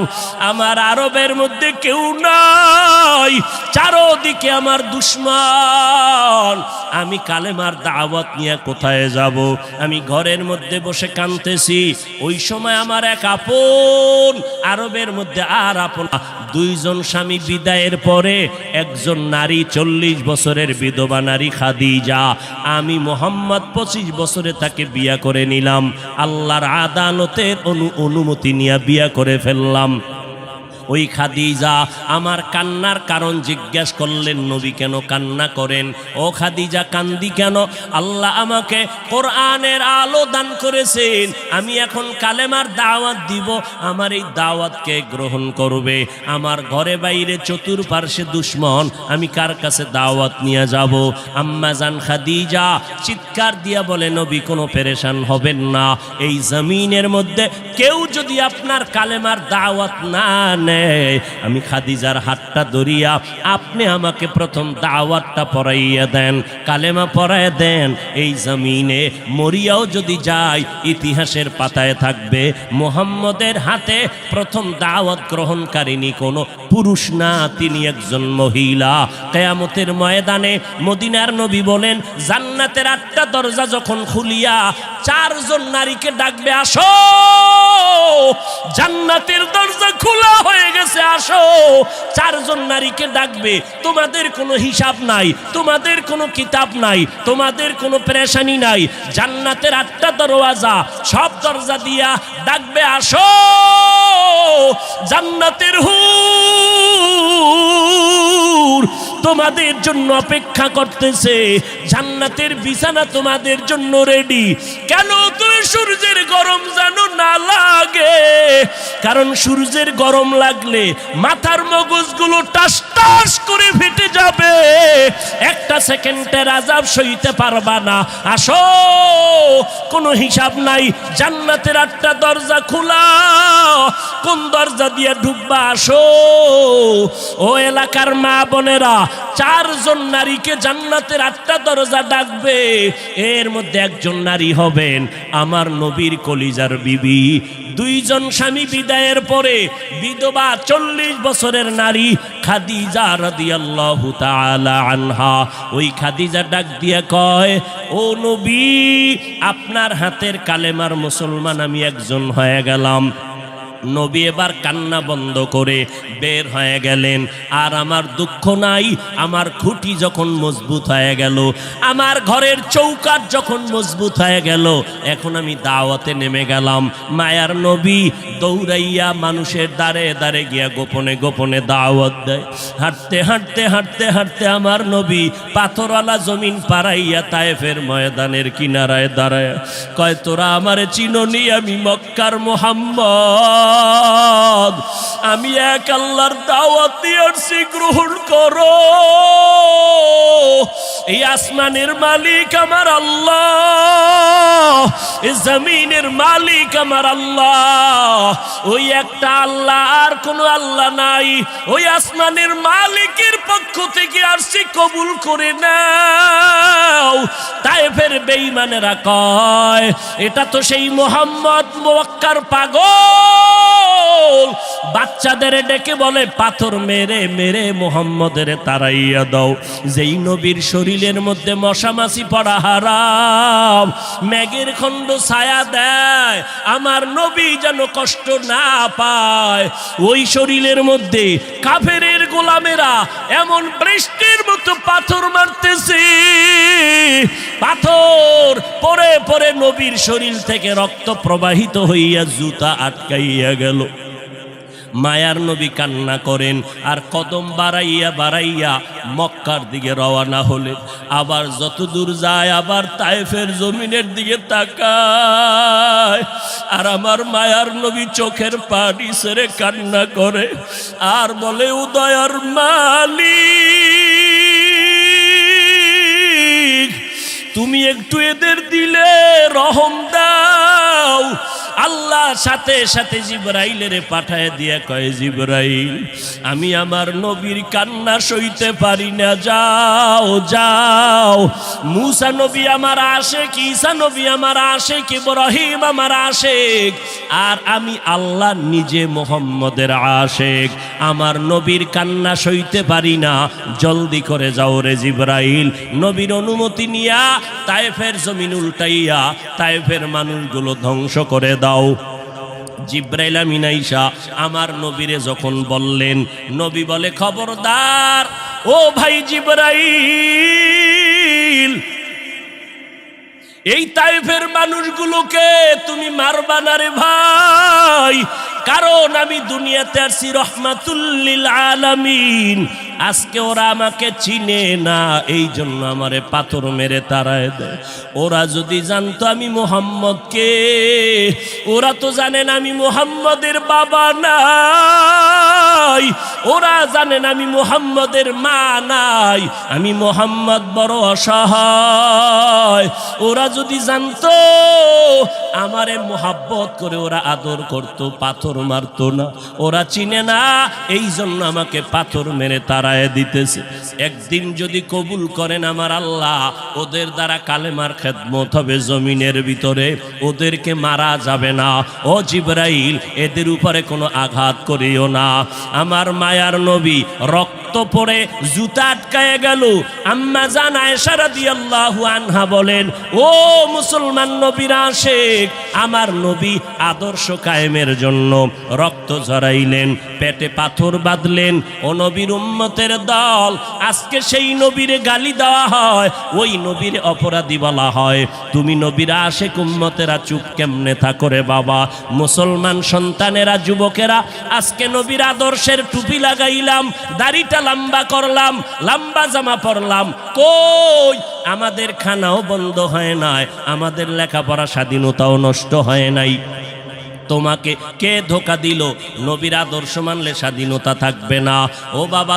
আমার আরবের মধ্যে কেউ নাই, চারদিকে আমার দুশ্মন। আমি কালেমার দাওয়াত নিয়ে কোথায় যাব? আমি ঘরের মধ্যে বসে কাঁদতেছি। ওই সময় আমার এক আপন, আরবের মধ্যে আর আপন 2 জন স্বামী বিদায়ের পরে একজন নারী, 40 বছরের বিধবা নারী খাদিজা। আমি মুহাম্মদ 25 বছরে তাকে বিয়া করে নিলাম, আল্লাহর আদালতের অনুমতি নিয়ে বিয়া করে ফেললাম। ওই খাদিজা আমার কান্নার কারণ জিজ্ঞেস করলেন, নবী কেন কান্না করেন? ও খাদিজা কান্দি কেন? আল্লাহ আমাকে কোরআনের আলো দান করেছেন, আমি এখন কালেমার দাওয়াত দিব, আমার এই দাওয়াতকে গ্রহণ করবে। আমার ঘরে বাইরে চতুর্পার্শ্বে দুশ্মন, আমি কার কাছে দাওয়াত নিয়ে যাব? আম্মা জান খাদিজা চিৎকার দিয়া বলে, নবী কোনো পেরেশান হবেন না, এই জমিনের মধ্যে কেউ যদি আপনার কালেমার দাওয়াত না নেয়, আমি খাদিজার হাতটা ধরিয়া আপনি আমাকে প্রথম দাওয়াতটা পড়াইয়া দেন, কালেমা পড়াইয়া দেন। এই জমিনে মরিয়াও যদি যায়, ইতিহাসের পাতায় থাকবে মুহাম্মদের হাতে প্রথম দাওয়াত গ্রহণকারিনী কোনো পুরুষ না, তিনি একজন মহিলা। কিয়ামতের ময়দানে মদিনার নবী বলেন, জান্নাতের 8টা দরজা যখন খুলিয়া চারজন নারীকে ডাকবে, আসো জান্নাতের দরজা খোলা হয়ে গেছে, আসো। চারজন নারীকে ডাকবে, তোমাদের কোনো হিসাব নাই, তোমাদের কোনো কিতাব নাই, তোমাদের কোনো পেরেশানি নাই। জান্নাতের 8টা দরওয়াজা, সব দরজা দিয়া ডাকবে, আসো জান্নাতের হুর তোমাদের জন্য অপেক্ষা করতেছে, জান্নাতের বিছানা তোমাদের জন্য রেডি। কেন? তুমি সূর্যের গরম জানো না লাগে, কারণ সূর্যের গরম লাগলে মাথার মগজগুলো টাস টাস করে ফেটে যাবে, একটা সেকেন্ডের আযাব সইতে পারবা না। আসো, কোনো হিসাব নাই, জান্নাতের 8টা দরজা খোলা, কোন দরজা দিয়ে ঢুকবা? আসো। ও এলাকার মা বোনেরা, চারজন নারীকে জান্নাতের 8টা দরজা ডাকবে, এর মধ্যে একজন নারী হবেন আমার নবীর কলিজার বিবি। 2 জন স্বামী বিদায়ের পরে বিধবা 40 বছরের নারী খাদিজা রাদিয়াল্লাহু তাআলা আনহা। ওই খাদিজা ডাক দিয়া কয়, ও নবী, আপনার হাতের কালেমার মুসলমান আমি একজন হয়ে গেলাম। নবী এবার কান্না বন্ধ করে বের হয়ে গেলেন। আর আমার দুঃখ নাই, আমার খুঁটি যখন মজবুত হয়ে গেল, আমার ঘরের চৌকাঠ যখন মজবুত হয়ে গেল, এখন আমি দাওয়াতে নেমে গেলাম। মায়ার নবী দৌড়াইয়া মানুষের দ্বারে দ্বারে গিয়া গোপনে গোপনে দাওয়াত দেয়। হাঁটতে হাঁটতে হাঁটতে হাঁটতে আমার নবী পাথরওয়ালা জমিন পাড়াইয়া তায়েফের ময়দানের কিনারায় দাঁড়ায় কয়, তোরা আমারে চিনোনি, আমি মক্কার মুহাম্মদ, আমি এক আল্লাহর দাওয়াত দিয়ে আসছি, গ্রহণ করো। এই আসমানের মালিক আমার আল্লাহ, এই জমিনের মালিক আমার আল্লাহ, ওই একটা আল্লাহ, আর কোনো আল্লাহ নাই। ওই আসমানের মালিকের পক্ষ থেকে আসছি, কবুল করে নাও। তায়েফের বেঈমানেরা কয়, এটা তো সেই মুহাম্মদ মক্কার পাগল। বাচ্চাদের ডেকে বলে, পাথর মেরে মেরে মুহাম্মদের তাড়াইয়া দাও। যেই নবীর শরীরের মধ্যে মশা মাছি পড়া হারাম, মেঘের খণ্ড ছায়া দেয়, আমার নবী যেন কষ্ট না পায়। ওই শরীরের মধ্যে কাফেরের গোলামেরা এমন বৃষ্টির মতো পাথর মারতেছে, পাথর পরে পরে নবীর শরীর থেকে রক্ত প্রবাহিত হইয়া জুতা আটকাইয়া গেল। মায়ার নবী কান্না করেন, আর কদম বাড়াইয়া বাড়াইয়া মক্কার দিকে রওনা হলেন। আবার যত দূর যায়, আবার তায়েফের জমিনের দিকে তাকায়, আর আমার মায়ার নবী চোখের পানি ছেড়ে কান্না করে আর বলে, উদয়ার মালিক, তুমি একটু এদের দিলে রহম দাও। আল্লাহ সাথে সাথে জিবরাইলের পাঠায় দিয়া কয়, জিবরাইল, আমি আমার নবীর কান্না সইতে পারি না, যাও যাও। মুসা নবী আমার আশেক, ঈসা নবী আমার আশেক, ইব্রাহিম আমার আশেক, আর আমি আল্লাহ নিজে মুহাম্মদের আশেক। আমার নবীর কান্না সইতে পারি না, জলদি করে যাও রে জিবরাইল। নবীর অনুমতি নিয়া তায়েফের জমিন উল্টাইয়া তায়েফের মানুষগুলো ধ্বংস করে দাও। জিবরাইল আমিন আইসা আমার নবীরে যখন বললেন, নবী বলে, খবরদার ও ভাই জিবরাইল, এই তায়েফের মানুষগুলোকে তুমি মারবা না রে ভাই, কারণ আমি দুনিয়াতে আসছি রহমাতুল লিল আলামিন। আজকে ওরা আমাকে চিনে না, এই জন্য আমারে পাথর মেরে তাড়ায় দেয়। ওরা যদি জানতো আমি মুহাম্মদকে, ওরা তো জানেন আমি মুহাম্মদের বাবা নাই, ওরা জানেন আমি মুহাম্মদের মা নাই, আমি মুহাম্মদ বড় অসহায়। ওরা যদি জানতো আমারে মোহাব্বত করে ওরা আদর করতো, পাথর মারতো না। ওরা চিনে না, এই জন্য আমাকে পাথর মেরে তাড়ায় দিতেছে। একদিন যদি কবুল করেন আমার আল্লাহ, ওদের দ্বারা কালেমার খেদমত হবে জমিনের ভিতরে, ওদেরকে মারা যাবে না। ও জিবরাইল, এদের উপরে কোনো আঘাত করিও না। আমার মায়ার নবী রক্ত রক্ত পড়ে জুতা আটকায় গেল। আম্মা জান আয়েশা রাদিয়াল্লাহু আনহা বলেন, ও মুসলমান নবীর আশিক, আমার নবী আদর্শ কায়েমের জন্য রক্ত ঝরাইলেন, পেটে পাথর বাঁধলেন। ও নবীর উম্মতের দল, আজকে সেই নবীরে গালি দেওয়া হয়, ওই নবীর অপরাধী বলা হয়। তুমি নবীর আশিক উম্মতেরা চুপ কেমনে থাকো রে বাবা? মুসলমান সন্তানেরা, যুবকেরা, আজকে নবীর আদর্শের টুপি লাগাইলাম, দাড়িটা লম্বা করলাম, লম্বা জামা পরলাম, কই আমাদের খানাও বন্ধ হয় নাই, আমাদের লেখাপড়া স্বাধীনতাও নষ্ট হয় নাই। তোমাকে কে ধোকা দিল? নবীর আদর্শ মানলে স্বাধীনতা থাকবে না। ও বাবা,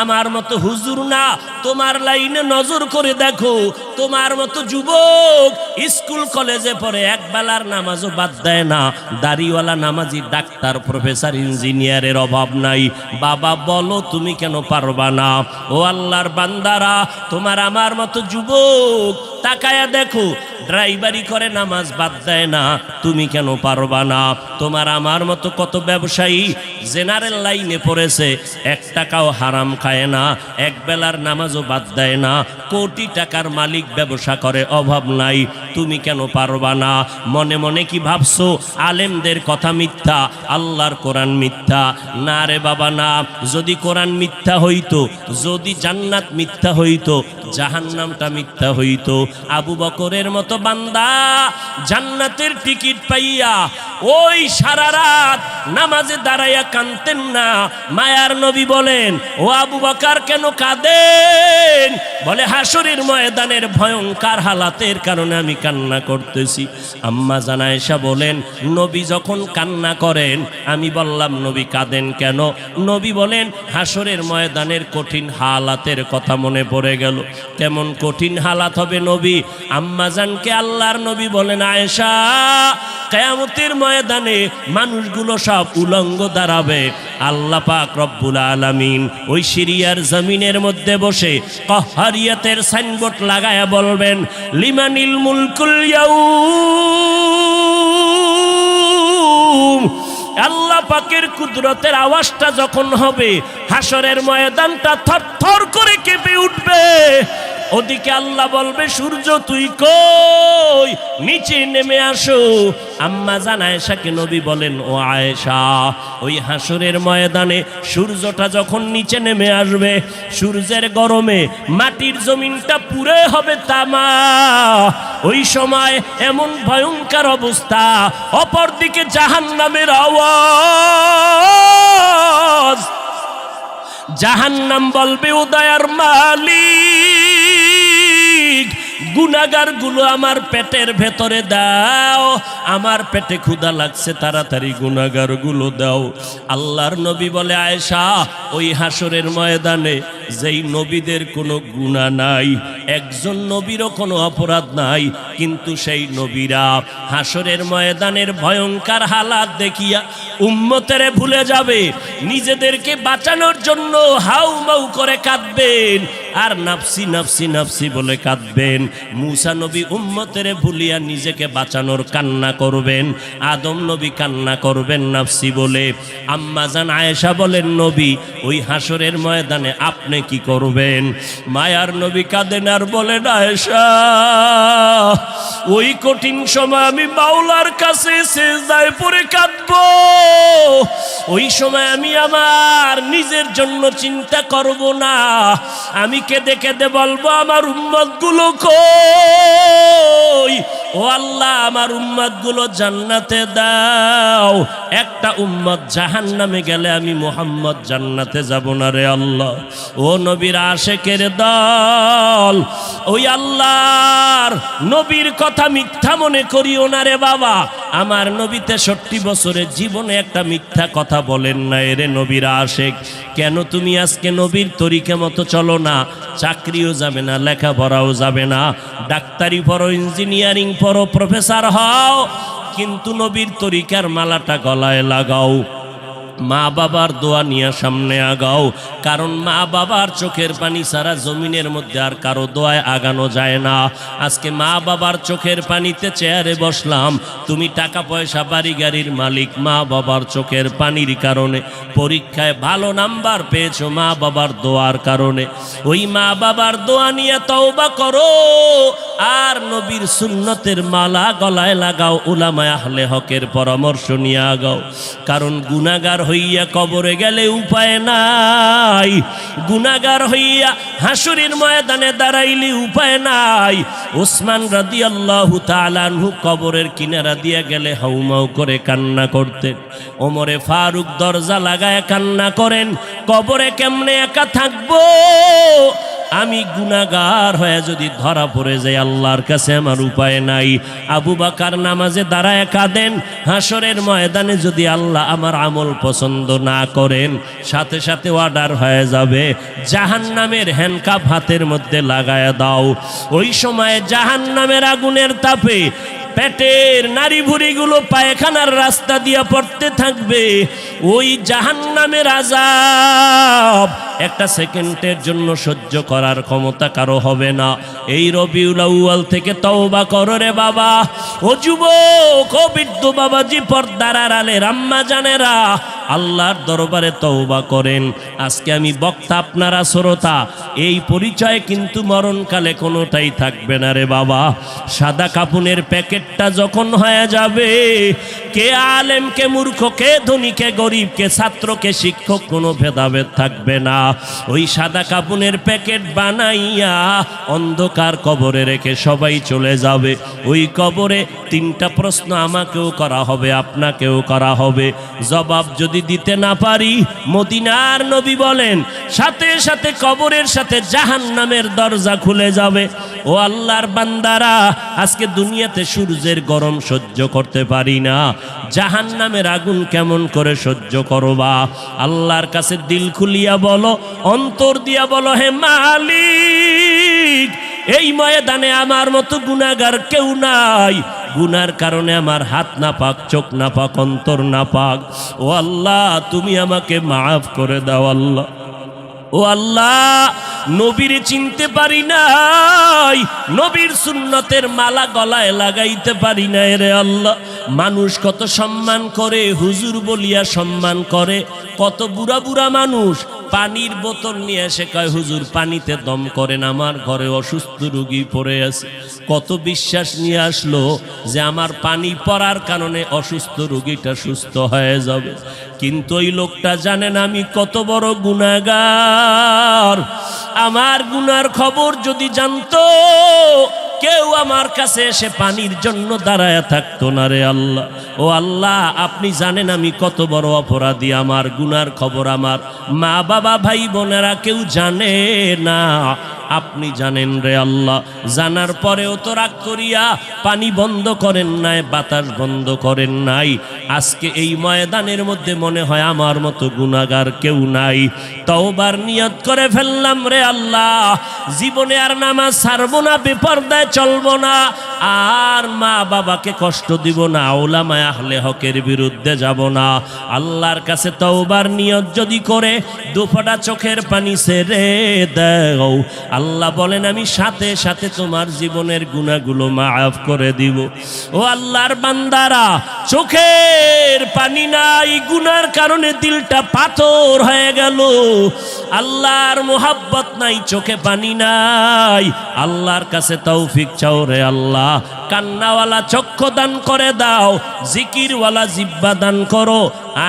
আমার মতো হুজুর না, তোমার লাইনে নজর করে দেখো, তোমার মতো যুবক স্কুল কলেজে পড়ে একবেলার নামাজও বাদ দেয় না, দাড়িওয়ালা নামাজি ডাক্তার প্রফেসর ইঞ্জিনিয়ারের অভাব নাই। বাবা বলো, তুমি কেন পারবা না? ও আল্লাহর বান্দারা, তোমার আমার মতো যুবক তাকায়া দেখো, ড্রাইভারি করে নামাজ বাদ দেয় না, তুমি কেন পারবা না? তোমার আমার মতো কত ব্যবসায়ী জেনারেল লাইনে পড়েছে, 1 টাকাও হারাম খায় না, একবেলার নামাজও বাদ দেয় না, কোটি টাকার মালিক, ব্যবসা করে, অভাব নাই, তুমি কেন পারবা না? মনে মনে কি ভাবছো আলেমদের কথা মিথ্যা, আল্লাহর কোরআন মিথ্যা? না রে বাবা না। যদি কোরআন মিথ্যা হইতো, যদি জান্নাত মিথ্যা হইতো, জাহান্নামটা মিথ্যা হইতো। আবু বকরের মতো বান্দা জান্নাতের টিকিট পাইয়া ওই সারা রাত নামাজে দাঁড়াইয়া কাঁদতেন না। মায়ার নবী বলেন, ও আবু বকর কেন কাঁদেন? বলে, হাসরের ময়দানের ভয়ঙ্কর হালাতের কারণে আমি কান্না করতেছি। আম্মা জান আয়েশা বলেন, নবী যখন কান্না করেন, আমি বললাম, নবী কাঁদেন কেন? নবী বলেন, হাসরের ময়দানের কঠিন হালাতের কথা মনে পড়ে গেল। কেমন কঠিন হালাত হবে নবী? আম্মা জানকে আল্লাহর নবী বলেন, আয়েশা, কিয়ামতের ময়দানে মানুষগুলো সব উলঙ্গ দাঁড়াবে। আল্লাহ পাক রব্বুল আলামিন ওই সিরিয়ার জমিনের মধ্যে বসে কহরিয়াতের সাইনবোর্ড লাগায়া বলবেন, লিমানিল মুলকুল ইয়াউম। আল্লাহ পাকের কুদরতের আওয়াজটা যখন হবে, হাসরের ময়দানটা থরথর করে কেঁপে উঠবে। ওদিকে আল্লাহ বলবে, সূর্য তুই কই? নিচে নেমে আসো। আম্মা জান আয়েশাকে নবী বলেন, ও আয়েশা, ওই হাসরের ময়দানে সূর্যটা যখন নিচে নেমে আসবে, সূর্যের গরমে মাটির জমিনটা পুরে হবে তামা। ওই সময় এমন ভয়ঙ্কর অবস্থা, অপরদিকে জাহান্নামের আওয়াজ। জাহান্নাম বলবে, ও দয়ার মালিক, গুনাহগার গুলো আমার পেটের ভেতরে দাও, আমার পেটে ক্ষুধা লাগছে, তাড়াতাড়ি গুনাহগার গুলো দাও। আল্লাহর নবী বলে, আয়েশা, ওই হাসরের ময়দানে যেই নবীদের কোনো গুনাহ নাই, একজন নবীরও কোনো অপরাধ নাই, কিন্তু সেই নবীরা হাসরের ময়দানের ভয়ঙ্কর হালাত দেখিয়া উম্মতেরে ভুলে যাবে, নিজেদেরকে বাঁচানোর জন্য হাউমাউ করে কাঁদবেন, আর নাফসি নাফসি নাফসি বলে কাঁদবেন। মূসা নবী উম্মতেরে ভুলিয়া নিজেকে বাঁচানোর কান্না করবেন, আদম নবী কান্না করবেন নাফসি বলে। আম্মা জান আয়েশা বলেন, নবী, ওই হাসরের ময়দানে আপনি কি করবেন? মায়ার নবী কাঁদেন আর বলেন, আয়েশা, ওই কঠিন সময় আমি মাওলার কাছে সিজদায় পড়ে কাঁদবো। ওই সময় আমি আমার নিজের জন্য চিন্তা করব না, আমি কেঁদে কেঁদে বলবো, আমার উম্মত গুলো কই? ও আল্লাহ, আমার উম্মত গুলো জান্নাতে দাও। একটা উম্মত জাহান্নামে গেলে আমি মুহাম্মদ জান্নাতে যাব না রে আল্লাহ। ও নবীর আশিকের দল, ওই আল্লাহর নবীর কথা মিথ্যা মনে করিও না রে বাবা। আমার নবী 63 বছরের জীবনে একটা মিথ্যা কথা বলেন না। এরে নবীর আশিক, কেন তুমি আজকে নবীর তরিকা মতো চলো না? চাকরিও যাবে না, লেখাপড়াও যাবে না, ডাক্তারি পড়ো, ইঞ্জিনিয়ারিং পড়ো, প্রফেসর হও, কিন্তু নবীর তরিকার মালাটা গলায় লাগাও। মা বাবার দোয়া নিয়ে সামনে আগাও, কারণ মা বাবার চোখের পানি ছাড়া জমিনের মধ্যে আর কারো দোয়ায় আগানো যায় না। আজকে মা বাবার চোখের পানিতে চেয়ারে বসলাম, তুমি টাকা পয়সা বাড়ি গাড়ির মালিক, মা বাবার চোখের পানির কারণে পরীক্ষায় ভালো নাম্বার পেয়েছো মা বাবার দোয়ার কারণে। ওই মা বাবার দোয়া নিয়ে তওবা করো আর নবীর সুন্নতের মালা গলায় লাগাও, উলামায়ে আহলে হকের পরামর্শ নিয়ে আগাও। কারণ গুনাহগার হইয়া কবরে গেলে উপায় নাই, গুনাহগার হইয়া হাসরের ময়দানে দাঁড়াইলে উপায় নাই। ওসমান রাদিয়াল্লাহু তাআলা আনহু কবরের কিনারা দিয়ে গেলে হাউমাউ করে কান্না করতেন। ওমরে ফারুক দরজা লাগায় কান্না করেন, কবরে কেমনে একা থাকবো, আমি গুনাহগার হয়ে যদি ধরা পড়ে যাই আল্লাহর কাছে আমার উপায় নাই। আবু বকর নামাজে দাঁড়ায় কাঁদেন, হাসরের ময়দানে যদি আল্লাহ আমার আমল পছন্দ না করেন সাথে সাথে অর্ডার হয়ে যাবে জাহান্নামের হ্যান্ডকাপ হাতের মধ্যে লাগায় দাও। ওই সময় জাহান্নামের আগুনের তাপে পেটের নারী ভুঁড়িগুলো পায়খানার রাস্তা দিয়ে পড়তে থাকবে। ওই জাহান্নামের আযাব একটা সেকেন্ডের জন্য সহ্য করার ক্ষমতা কারো হবে না। এই রবিউল আউয়াল থেকে তওবা করো রে বাবা। ও যুবক, ও বৃদ্ধ বাবাজি, পর্দার আড়ালের আম্মা জানেরা, আল্লাহর দরবারে তওবা করেন। আজকে আমি বক্তা, আপনারা শ্রোতা, এই পরিচয় কিন্তু মরণকালে কোনোটাই থাকবে না রে বাবা। সাদা কাপুনের প্যাকেটটা যখন হয়ে যাবে, কে আলেম কে মূর্খ, কে ধনী কে গরিব, কে ছাত্র কে শিক্ষক, কোনো ভেদাভেদ থাকবে না। ওই সাদা কাপুনের প্যাকেট বানাইয়া অন্ধকার কবরে রেখে সবাই চলে যাবে। ওই কবরে তিনটা প্রশ্ন আমাকেও করা হবে, আপনাকেও করা হবে। জবাব যদি দিতে না পারি, মদিনার নবী বলেন সাথে সাথে কবরের সাথে জাহান্নামের দরজা খুলে যাবে। ও আল্লাহর বান্দারা, আজকে দুনিয়াতে সূর্যের গরম সহ্য করতে পারি না, জাহান্নামের আগুন কেমন করে সহ্য করবা? আল্লাহর কাছে দিল খুলিয়া বলো, অন্তর দিয়া বলো, হে মালিক, এই ময়দানে আমার মতো গুনাহগার কেউ নাই। গুনার কারণে আমার হাত না পাক, চোখ না পাক, অন্তর না পাক। ও আল্লাহ, তুমি আমাকে মাফ করে দাও আল্লাহ। ও আল্লাহ, নবীর চিনতে পারি নাই, নবীর সুন্নতের মালা গলায় লাগাইতে পারি নাই রে আল্লাহ। মানুষ কত সম্মান করে, হুজুর বলিয়া সম্মান করে। কত বুড়া বুড়া মানুষ পানির বোতল নিয়ে এসে কয়, হুজুর পানিতে দম করেন, আমার ঘরে অসুস্থ রোগী পড়ে আছে। কত বিশ্বাস নিয়ে আসলো যে আমার পানি পড়ার কারণে অসুস্থ রোগীটা সুস্থ হয়ে যাবে। কিন্তু ওই লোকটা জানেন আমি কত বড় গুনাহগার। আমার গুনার খবর যদি জানতো, কেউ আমার কাছে এসে পানির জন্য দাঁড়ায় থাকতো না রে আল্লাহ। ও আল্লাহ, আপনি জানেন আমি কত বড় অপরাধী। আমার গুনার খবর আমার মা বাবা ভাই বোনেরা কেউ জানে না, আপনি জানেন রে আল্লাহ। জানার পরেও তো রাগ করিয়া পানি বন্ধ করেন নাই, বাতাস বন্ধ করেন নাই। আজকে এই ময়দানের মধ্যে মনে হয় আমার মতো গুনাহগার কেউ নাই। তওবার নিয়ত করে ফেললাম রে আল্লাহ, জীবনে আর নামাজ ছাড়বো না, বেপরদায় চলবো না, আর মা বাবাকে কষ্ট দিব না, উলামায়ে আহলে হকের বিরুদ্ধে যাব না। আল্লাহর কাছে তওবার নিয়ত যদি করে দুফোঁটা চোখের পানি ছেড়ে দাও, আল্লাহ বলেন আমি সাথে সাথে তোমার জীবনের গুনাহগুলো মাফ করে দিব। ও আল্লাহর বান্দারা, চোখের পানি নাই, গুনার কারণে দিলটা পাথর হয়ে গেল। আল্লাহর মোহাব্বত নাই, চোখে পানি নাই। আল্লাহর কাছে তৌফিক চাও রে আল্লাহ। কান্নাওয়ালা চক্ষু দান করে দাও, জিকিরওয়ালা জিহ্বা দান করো,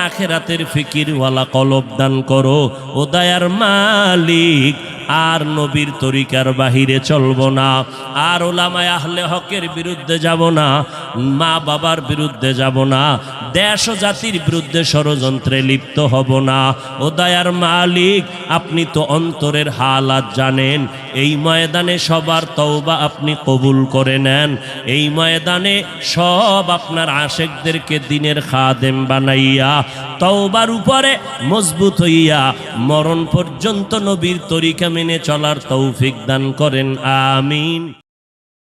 আখিরাতের ফিকিরওয়ালা কলব দান করো। ও দয়ার মালিক, আর নবীর তরিকার বাহিরে চলবো না, আর উলামায়ে আহলে হকের বিরুদ্ধে যাব না, মা বাবার বিরুদ্ধে যাব না, দেশ ও জাতির বিরুদ্ধে ষড়যন্ত্রে লিপ্ত হব না। ও দয়ার মালিক, আপনি তো অন্তরের হালাত জানেন। এই ময়দানে সবার তওবা আপনি কবুল করে নেন। এই ময়দানে সব আপনার আশেকদেরকে দিনের খাদেম বানাইয়া তওবার উপরে মজবুত হইয়া মরণ পর্যন্ত নবীর তরিকা মেনে চলার তৌফিক দান করেন। আমিন।